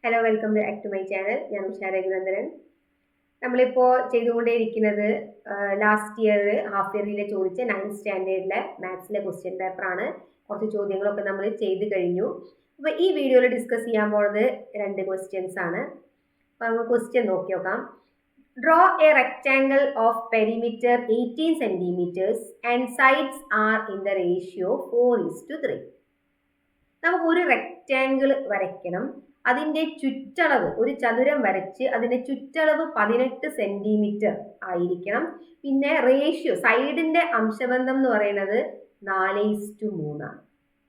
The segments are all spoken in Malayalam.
Hello, welcome back to my channel. ഞാൻ ഉഷാ രഘുനന്ദനൻ. നമ്മളിപ്പോൾ ചെയ്തുകൊണ്ടേയിരിക്കുന്നത് ലാസ്റ്റ് ഇയർ ഹാഫ് ഇയർലിയിൽ ചോദിച്ച 9th സ്റ്റാൻഡേർഡിലെ മാത്സിലെ ക്വസ്റ്റ്യൻ പേപ്പറാണ്. കുറച്ച് ചോദ്യങ്ങളൊക്കെ നമ്മൾ ചെയ്ത് കഴിഞ്ഞു. അപ്പോൾ ഈ വീഡിയോയിൽ ഡിസ്കസ് ചെയ്യാൻ പോകുന്നത് 2 ക്വസ്റ്റ്യൻസ് ആണ്. അപ്പോൾ നമുക്ക് ക്വസ്റ്റ്യൻ നോക്കി നോക്കാം. Draw A rectangle of perimeter 18 centimetres and sides are in the ratio 4:3. നമുക്ക് ഒരു റെക്റ്റാങ്കിൾ വരയ്ക്കണം. അതിൻ്റെ ചുറ്റളവ്, ഒരു ചതുരം വരച്ച് അതിൻ്റെ ചുറ്റളവ് 18 സെൻറ്റിമീറ്റർ ആയിരിക്കണം. പിന്നെ റേഷ്യോ, സൈഡിൻ്റെ അംശബന്ധം എന്ന് പറയുന്നത് 4:3 ആണ്.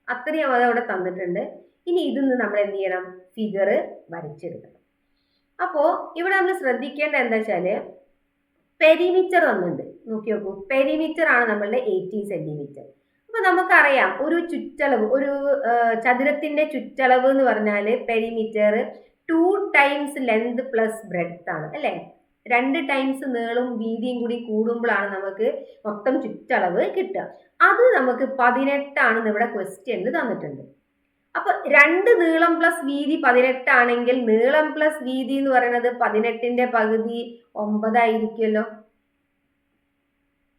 അത്രയും അതവിടെ തന്നിട്ടുണ്ട്. ഇനി ഇതിന്ന് നമ്മൾ എന്ത് ചെയ്യണം? ഫിഗർ വരച്ചെടുക്കണം. അപ്പോൾ ഇവിടെ നമ്മൾ ശ്രദ്ധിക്കേണ്ട എന്താ വെച്ചാൽ പെരിമീറ്റർ വന്നിട്ടുണ്ട്. നോക്കി നോക്കൂ, പെരിമീറ്റർ ആണ് നമ്മളുടെ 18 സെൻറ്റിമീറ്റർ. അപ്പൊ നമുക്കറിയാം ഒരു ചുറ്റളവ്, ഒരു ചതുരത്തിന്റെ ചുറ്റളവ് എന്ന് പറഞ്ഞാൽ perimeter 2 times length plus breadth ആണ്, അല്ലേ? 2 ടൈംസ് നീളവും വീതിയും കൂടി കൂടുമ്പോഴാണ് നമുക്ക് മൊത്തം ചുറ്റളവ് കിട്ടുക. അത് നമുക്ക് 18 ആണെന്ന് ഇവിടെ ക്വസ്റ്റ്യനിൽ തന്നിട്ടുണ്ട്. അപ്പൊ 2 നീളം പ്ലസ് വീതി 18 ആണെങ്കിൽ നീളം പ്ലസ് വീതി എന്ന് പറയുന്നത് 18ന്റെ പകുതി 9 ആയിരിക്കുമല്ലോ,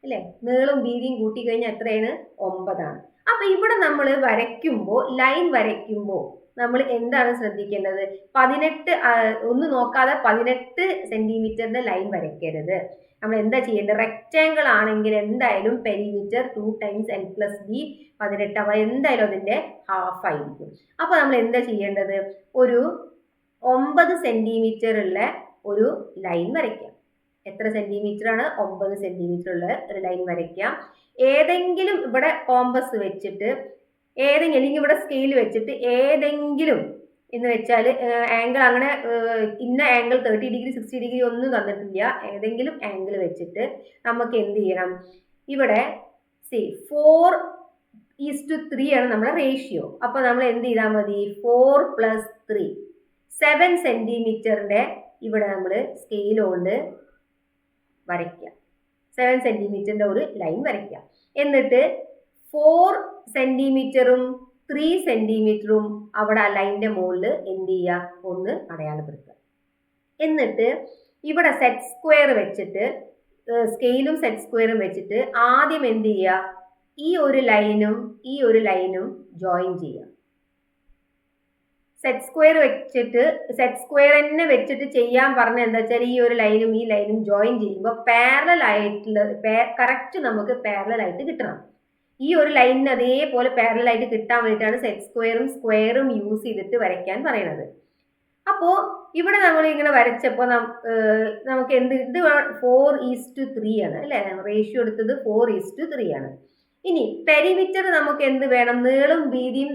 അല്ലേ? നീളം വീതിയും കൂട്ടി കഴിഞ്ഞാൽ എത്രയാണ്? 9 ആണ്. അപ്പൊ ഇവിടെ നമ്മൾ വരയ്ക്കുമ്പോൾ, ലൈൻ വരയ്ക്കുമ്പോൾ നമ്മൾ എന്താണ് ശ്രദ്ധിക്കേണ്ടത്? 18 ഒന്ന് നോക്കാതെ 18 സെന്റിമീറ്ററിന്റെ ലൈൻ വരയ്ക്കരുത്. നമ്മൾ എന്താ ചെയ്യേണ്ടത്? റെക്റ്റാങ്കിൾ ആണെങ്കിൽ എന്തായാലും perimeter 2 times n plus B 18 അവ എന്തായാലും അതിന്റെ ഹാഫ് ആയിരിക്കും. അപ്പൊ നമ്മൾ എന്താ ചെയ്യേണ്ടത്? ഒരു 9 സെന്റിമീറ്റർ ഉള്ള ഒരു ലൈൻ വരയ്ക്കാം. എത്ര സെന്റിമീറ്റർ ആണ്? 9 സെന്റിമീറ്റർ ഉള്ള ഒരു ലൈൻ വരയ്ക്കാം. ഏതെങ്കിലും ഇവിടെ കോമ്പസ് വെച്ചിട്ട്, ഏതെങ്കിലും, അല്ലെങ്കിൽ ഇവിടെ സ്കെയിൽ വെച്ചിട്ട് ഏതെങ്കിലും എന്ന് വെച്ചാൽ ആംഗിൾ, അങ്ങനെ ഇന്ന ആംഗിൾ 30 ഡിഗ്രി 60 ഡിഗ്രി ഒന്നും തന്നിട്ടില്ല. ഏതെങ്കിലും ആംഗിൾ വെച്ചിട്ട് നമുക്ക് എന്ത് ചെയ്യണം? ഇവിടെ 4:3 ആണ് നമ്മുടെ റേഷ്യോ. അപ്പൊ നമ്മൾ എന്ത് ചെയ്താൽ മതി? 4 + 3 7 സെന്റിമീറ്ററിന്റെ ഇവിടെ നമ്മൾ സ്കെയിൽ കൊണ്ട് വരയ്ക്കാം. 7 സെന്റിമീറ്ററിന്റെ ഒരു ലൈൻ വരയ്ക്കാം. എന്നിട്ട് 4 സെന്റിമീറ്ററും 3 സെന്റിമീറ്ററും അവിടെ ആ ലൈനിന്റെ മുകളിൽ എന്ത് ചെയ്യുക? ഒന്ന് അടയാളപ്പെടുത്തുക. എന്നിട്ട് ഇവിടെ സെറ്റ് സ്ക്വയർ വെച്ചിട്ട്, സ്കെയിലും സെറ്റ് സ്ക്വയറും വെച്ചിട്ട് ആദ്യം എന്ത് ചെയ്യുക? ഈ ഒരു ലൈനും ഈ ഒരു ലൈനും ജോയിൻ ചെയ്യുക. സെറ്റ് സ്ക്വയർ വെച്ചിട്ട്, സെറ്റ് സ്ക്വയർ തന്നെ വെച്ചിട്ട് ചെയ്യാൻ പറഞ്ഞ എന്താ വെച്ചാൽ ഈ ഒരു ലൈനും ഈ ലൈനും ജോയിൻ ചെയ്യുമ്പോൾ പാരലൽ ആയിട്ടുള്ള, കറക്റ്റ് നമുക്ക് പാരലൽ ആയിട്ട് കിട്ടണം. ഈ ഒരു ലൈനിന് അതേപോലെ പാരലൽ ആയിട്ട് കിട്ടാൻ വേണ്ടിയിട്ടാണ് സെറ്റ് സ്ക്വയറും സ്ക്വയറും യൂസ് ചെയ്തിട്ട് വരയ്ക്കാൻ പറയുന്നത്. അപ്പോൾ ഇവിടെ നമ്മൾ ഇങ്ങനെ വരച്ചപ്പോൾ നമുക്ക് എന്ത്, ഇത് 4:3 ആണ്, അല്ലേ? റേഷ്യോ എടുത്തത് 4:3 ആണ്. ഇനി പെരിമീറ്റർ നമുക്ക് എന്ത് വേണം? നീളം വീതിയും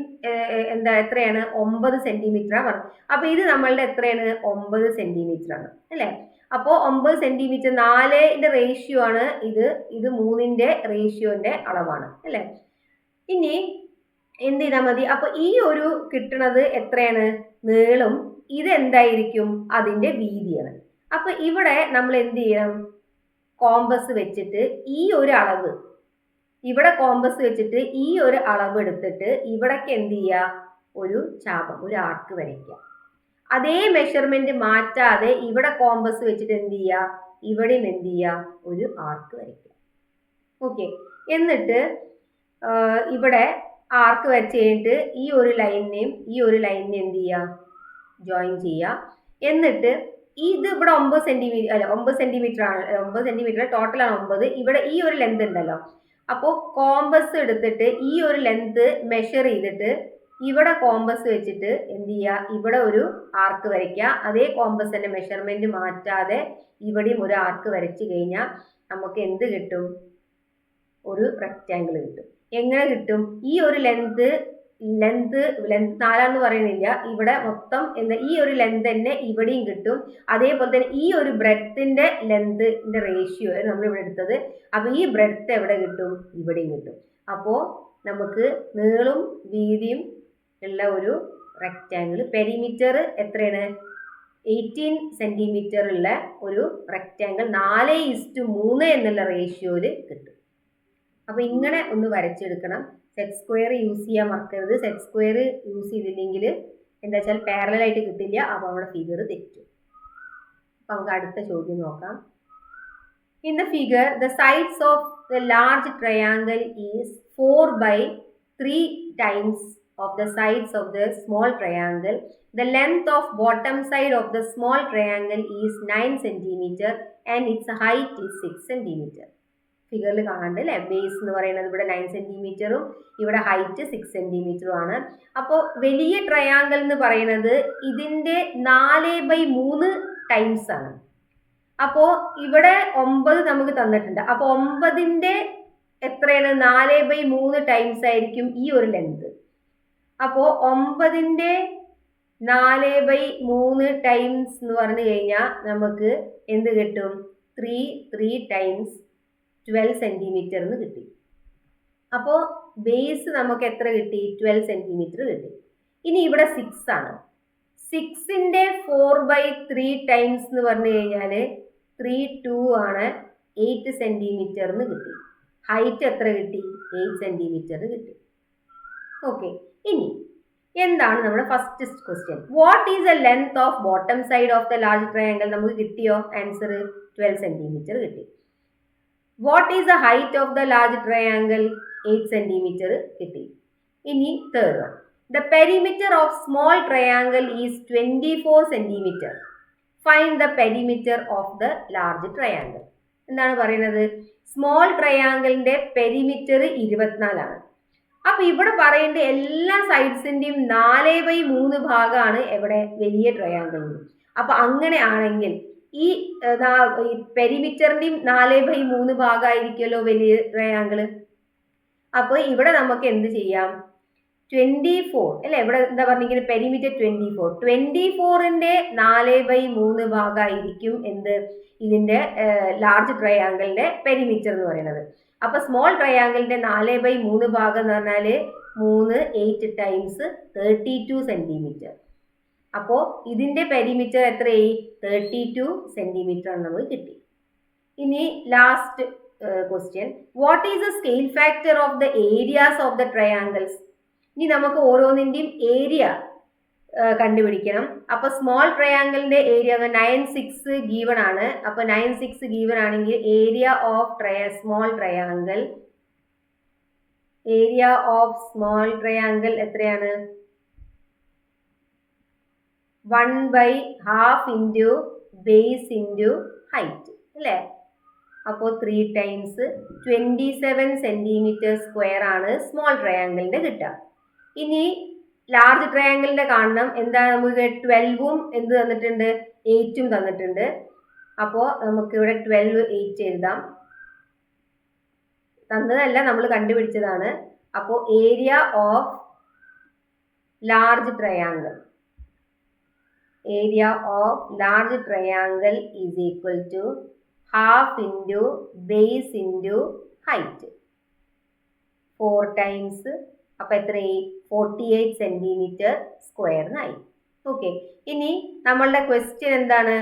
എത്രയാണ്? 9 സെന്റിമീറ്റർ ആണ് പറഞ്ഞത്. അപ്പൊ ഇത് നമ്മളുടെ എത്രയാണ്? 9 സെന്റിമീറ്റർ ആണ്, അല്ലേ? അപ്പോൾ 9 സെന്റിമീറ്റർ 4ന്റെ റേഷ്യോ ആണ് ഇത് 3ന്റെ റേഷ്യോന്റെ അളവാണ്, അല്ലേ? ഇനി എന്ത് ചെയ്താൽ മതി? അപ്പൊ ഈ ഒരു കിട്ടണത് എത്രയാണ്? നീളം. ഇത് എന്തായിരിക്കും? അതിന്റെ വീതിയാണ്. അപ്പൊ ഇവിടെ നമ്മൾ എന്ത് ചെയ്യണം? കോമ്പസ് വെച്ചിട്ട് ഈ ഒരു അളവ്, ഇവിടെ കോമ്പസ് വെച്ചിട്ട് ഈ ഒരു അളവ് എടുത്തിട്ട് ഇവിടേക്ക് എന്ത് ചെയ്യുക? ഒരു ചാപം, ഒരു ആർക്ക് വരയ്ക്കുക. അതേ മെഷർമെന്റ് മാറ്റാതെ ഇവിടെ കോമ്പസ് വെച്ചിട്ട് എന്ത് ചെയ്യുക? ഇവിടെയും എന്ത് ചെയ്യുക? ഒരു ആർക്ക് വരയ്ക്കുക. ഓക്കെ. എന്നിട്ട് ഇവിടെ ആർക്ക് വരച്ച് കഴിഞ്ഞിട്ട് ഈ ഒരു ലൈനിനെയും ഈ ഒരു ലൈനിനെയും എന്ത് ചെയ്യുക? ജോയിൻ ചെയ്യുക. എന്നിട്ട് ഇത് ഇവിടെ 9 സെന്റിമീറ്റർ, അല്ല 9 സെന്റിമീറ്റർ ആണ്, 9 സെന്റിമീറ്റർ ടോട്ടലാണ് 9. ഇവിടെ ഈ ഒരു ലെന്ത് ഉണ്ടല്ലോ, അപ്പോൾ കോമ്പസ് എടുത്തിട്ട് ഈ ഒരു ലെന്ത് മെഷർ ചെയ്തിട്ട് ഇവിടെ കോമ്പസ് വെച്ചിട്ട് എന്ത് ചെയ്യുക? ഇവിടെ ഒരു ആർക്ക് വരയ്ക്കുക. അതേ കോമ്പസ് തന്നെ മെഷർമെന്റ് മാറ്റാതെ ഇവിടെയും ഒരു ആർക്ക് വരച്ചു കഴിഞ്ഞാൽ നമുക്ക് എന്ത് കിട്ടും? ഒരു റെക്റ്റാങ്കിൾ കിട്ടും. എങ്ങനെ കിട്ടും? ഈ ഒരു ലെന്ത് 4 പറയുന്നില്ല, ഇവിടെ മൊത്തം ഈ ഒരു ലെന്ത് തന്നെ ഇവിടെയും കിട്ടും. അതേപോലെ തന്നെ ഈ ഒരു ബ്രെഡ്ത്തിന്റെ ലെന്തിന്റെ റേഷ്യോ നമ്മൾ ഇവിടെ എടുത്തത്. അപ്പൊ ഈ ബ്രെഡ്ത്ത് എവിടെ കിട്ടും? ഇവിടെയും കിട്ടും. അപ്പോ നമുക്ക് നീളവും വീതിയും ഉള്ള ഒരു റെക്റ്റാങ്കിൾ, പെരിമീറ്റർ എത്രയാണ്? 18 സെന്റിമീറ്റർ ഉള്ള ഒരു റെക്റ്റാങ്കിൾ 4:3 എന്നുള്ള റേഷ്യോയിൽ കിട്ടും. അപ്പൊ ഇങ്ങനെ ഒന്ന് വരച്ചെടുക്കണം. സെറ്റ് സ്ക്വയർ യൂസ് ചെയ്യാൻ മറക്കരുത്. സെറ്റ് സ്ക്വയർ യൂസ് ചെയ്തില്ലെങ്കിൽ എന്താ വെച്ചാൽ പാരലൽ ആയിട്ട് കിട്ടില്ല, അപ്പോൾ അവിടെ ഫിഗർ തെറ്റും. അപ്പം നമുക്ക് അടുത്ത ചോദ്യം നോക്കാം. In the figure, the sides of the large triangle is 4/3 times of the sides of the small triangle. The length of bottom side of the small triangle is 9 cm and its height is 6 cm. ഫിഗറിൽ കാണാണ്ട് അല്ലേ, ബേസ് എന്ന് പറയുന്നത് ഇവിടെ 9 സെന്റിമീറ്ററും ഇവിടെ ഹൈറ്റ് 6 സെന്റിമീറ്ററും ആണ്. അപ്പോൾ വലിയ ട്രയാങ്കിൾ എന്ന് പറയുന്നത് ഇതിന്റെ 4/3 ടൈംസ് ആണ്. അപ്പോൾ ഇവിടെ 9 നമുക്ക് തന്നിട്ടുണ്ട്. അപ്പോൾ 9ന്റെ എത്രയാണ്, 4/3 ടൈംസ് ആയിരിക്കും ഈ ഒരു ലെങ്ത്. അപ്പോൾ 9ന്റെ 4/3 ടൈംസ് എന്ന് പറഞ്ഞു കഴിഞ്ഞാൽ നമുക്ക് എന്ത് കിട്ടും, 3 ടൈംസ് 12 സെന്റിമീറ്റർ എന്ന് കിട്ടി. അപ്പോൾ ബേസ് നമുക്ക് എത്ര കിട്ടി, 12 സെന്റിമീറ്റർ കിട്ടി. ഇനി ഇവിടെ 6 ആണ്. 6ന്റെ 4/3 ടൈംസ് എന്ന് പറഞ്ഞു കഴിഞ്ഞാൽ 3 ആണ്, 8 സെന്റിമീറ്റർ എന്ന് കിട്ടി. ഹൈറ്റ് എത്ര കിട്ടി, 8 സെന്റിമീറ്റർ കിട്ടി. ഓക്കെ, ഇനി എന്താണ് നമ്മുടെ first question. What is the length of bottom side of the large triangle? നമുക്ക് കിട്ടിയോ ആൻസർ, 12 സെന്റിമീറ്റർ കിട്ടി. What is the height of the large triangle? 8 centimetre കിട്ടി. ഇനി third one, the perimeter of small triangle is 24 centimetre. Find the perimeter of the large triangle. എന്താണ് പറയുന്നത്, സ്മോൾ ട്രയാങ്കിളിന്റെ പെരിമീറ്റർ 24 ആണ്. അപ്പൊ ഇവിടെ പറയേണ്ട എല്ലാ സൈഡ്സിന്റെയും 4/3 ഭാഗമാണ് എവിടെ, വലിയ ട്രയാങ്കിളിന്. അപ്പൊ അങ്ങനെ ആണെങ്കിൽ ഈ പെരിമീറ്ററിന്റെയും 4/3 ഭാഗമായിരിക്കുമല്ലോ വലിയ ട്രയാങ്കിള്. അപ്പൊ ഇവിടെ നമുക്ക് എന്ത് ചെയ്യാം, 24 അല്ലെ, ഇവിടെ എന്താ പറഞ്ഞിരിക്കുന്നത്, പെരിമീറ്റർ 24ന്റെ 4/3 ഭാഗമായിരിക്കും എന്ത്, ഇതിന്റെ ലാർജ് ട്രയാങ്കിളിന്റെ പെരിമീറ്റർ എന്ന് പറയുന്നത്. അപ്പൊ സ്മോൾ ട്രയാങ്കിളിന്റെ 4/3 ഭാഗം എന്ന് പറഞ്ഞാല് 3 8 ടൈംസ് 32 സെന്റിമീറ്റർ. അപ്പോ ഇതിന്റെ പെരിമീറ്റർ എത്രയായി, 32 സെന്റിമീറ്റർ ആണ് നമുക്ക് കിട്ടി. ഇനി last question, what is the scale factor of the areas of the triangles? ഇനി നമുക്ക് ഓരോന്നിന്റെയും ഏരിയ കണ്ടുപിടിക്കണം. അപ്പൊ സ്മോൾ ട്രയാങ്കിളിന്റെ ഏരിയ 9/6 ഗീവൺ ആണ്. അപ്പൊ 9/6 ഗീവൺ ആണെങ്കിൽ ഏരിയ ഓഫ് സ്മോൾ ട്രയാങ്കിൾ എത്രയാണ്, 1/2 ഇൻറ്റു ബേസ് ഇൻറ്റു ഹൈറ്റ് അല്ലേ. അപ്പോൾ 3 ടൈംസ് 27 സെന്റിമീറ്റർ സ്ക്വയർ ആണ് സ്മോൾ ട്രയാങ്കിളിന്റെ കിട്ടുക. ഇനി ലാർജ് ട്രയാങ്കിളിന്റെ കാണണം, എന്താ, നമുക്ക് 12ഉം എന്ത് തന്നിട്ടുണ്ട്, 8ഉം തന്നിട്ടുണ്ട്. അപ്പോൾ നമുക്ക് ഇവിടെ 12 8 എഴുതാം. തന്നതല്ല, നമ്മൾ കണ്ടുപിടിച്ചതാണ്. അപ്പോൾ area of large triangle is equal to 1/2 into base into height 4 times. അപ്പൊ എത്രയായി, 48 സെന്റിമീറ്റർ സ്ക്വയറിനായി. ഓക്കെ, ഇനി നമ്മളുടെ ക്വസ്റ്റ്യൻ എന്താണ്,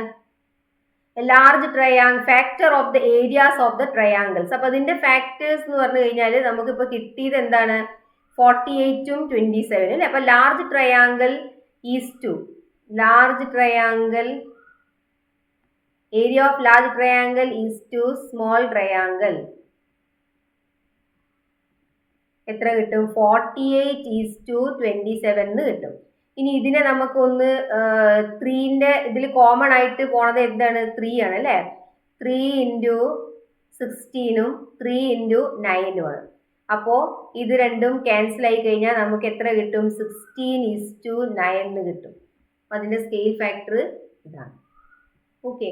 large triangle factor of the areas of the triangles. അപ്പൊ അതിന്റെ ഫാക്ടേഴ്സ് എന്ന് പറഞ്ഞു കഴിഞ്ഞാൽ നമുക്കിപ്പോ കിട്ടിയത് എന്താണ്, 48ഉം 27 അല്ലെ. അപ്പൊ large triangle is to area of large triangle is to small triangle. എത്ര കിട്ടും, 48:27 എന്ന് കിട്ടും. ഇനി ഇതിനെ നമുക്കൊന്ന് 3ന്റെ ഇതിൽ കോമൺ ആയിട്ട് പോണത് എന്താണ്, 3 ആണ് അല്ലെ. 3 ഇൻറ്റു 16ഉം 3 ഇൻറ്റു 9ഉം ആണ്. അപ്പോ ഇത് രണ്ടും ക്യാൻസൽ ആയി കഴിഞ്ഞാൽ നമുക്ക് എത്ര കിട്ടും, 16:9 എന്ന് കിട്ടും. അതിന്റെ സ്കെയിൽ ഫാക്ടർ ഇതാണ്. ഓക്കെ,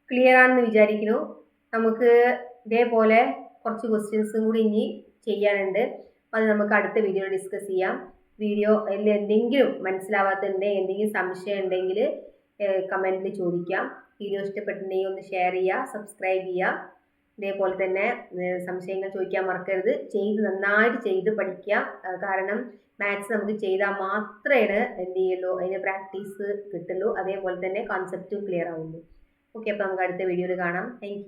ക്ലിയർ ആണെന്ന് വിചാരിക്കുന്നു. നമുക്ക് ഇതേപോലെ കുറച്ച് ക്വസ്റ്റ്യൻസും കൂടി ഇനി ചെയ്യാനുണ്ട്. അത് നമുക്ക് അടുത്ത വീഡിയോയിൽ ഡിസ്കസ് ചെയ്യാം. വീഡിയോയിൽ എന്തെങ്കിലും മനസ്സിലാവാത്തതുണ്ടെങ്കിൽ, എന്തെങ്കിലും സംശയം ഉണ്ടെങ്കിൽ കമൻറ്റിൽ ചോദിക്കാം. വീഡിയോ ഇഷ്ടപ്പെട്ടിട്ടുണ്ടെങ്കിൽ ഒന്ന് ഷെയർ ചെയ്യുക, സബ്സ്ക്രൈബ് ചെയ്യുക. ഇതേപോലെ തന്നെ സംശയങ്ങൾ ചോദിക്കാൻ മറക്കരുത്. നന്നായിട്ട് ചെയ്ത് പഠിക്കുക. കാരണം മാത്സ് നമുക്ക് ചെയ്താൽ മാത്രമേ എന്ത് ചെയ്യുള്ളൂ, അതിന് പ്രാക്ടീസ് കിട്ടുള്ളൂ. അതേപോലെ തന്നെ കോൺസെപ്റ്റും ക്ലിയർ ആവുള്ളൂ. ഓക്കെ, അപ്പോൾ നമുക്ക് അടുത്ത വീഡിയോയിൽ കാണാം. താങ്ക്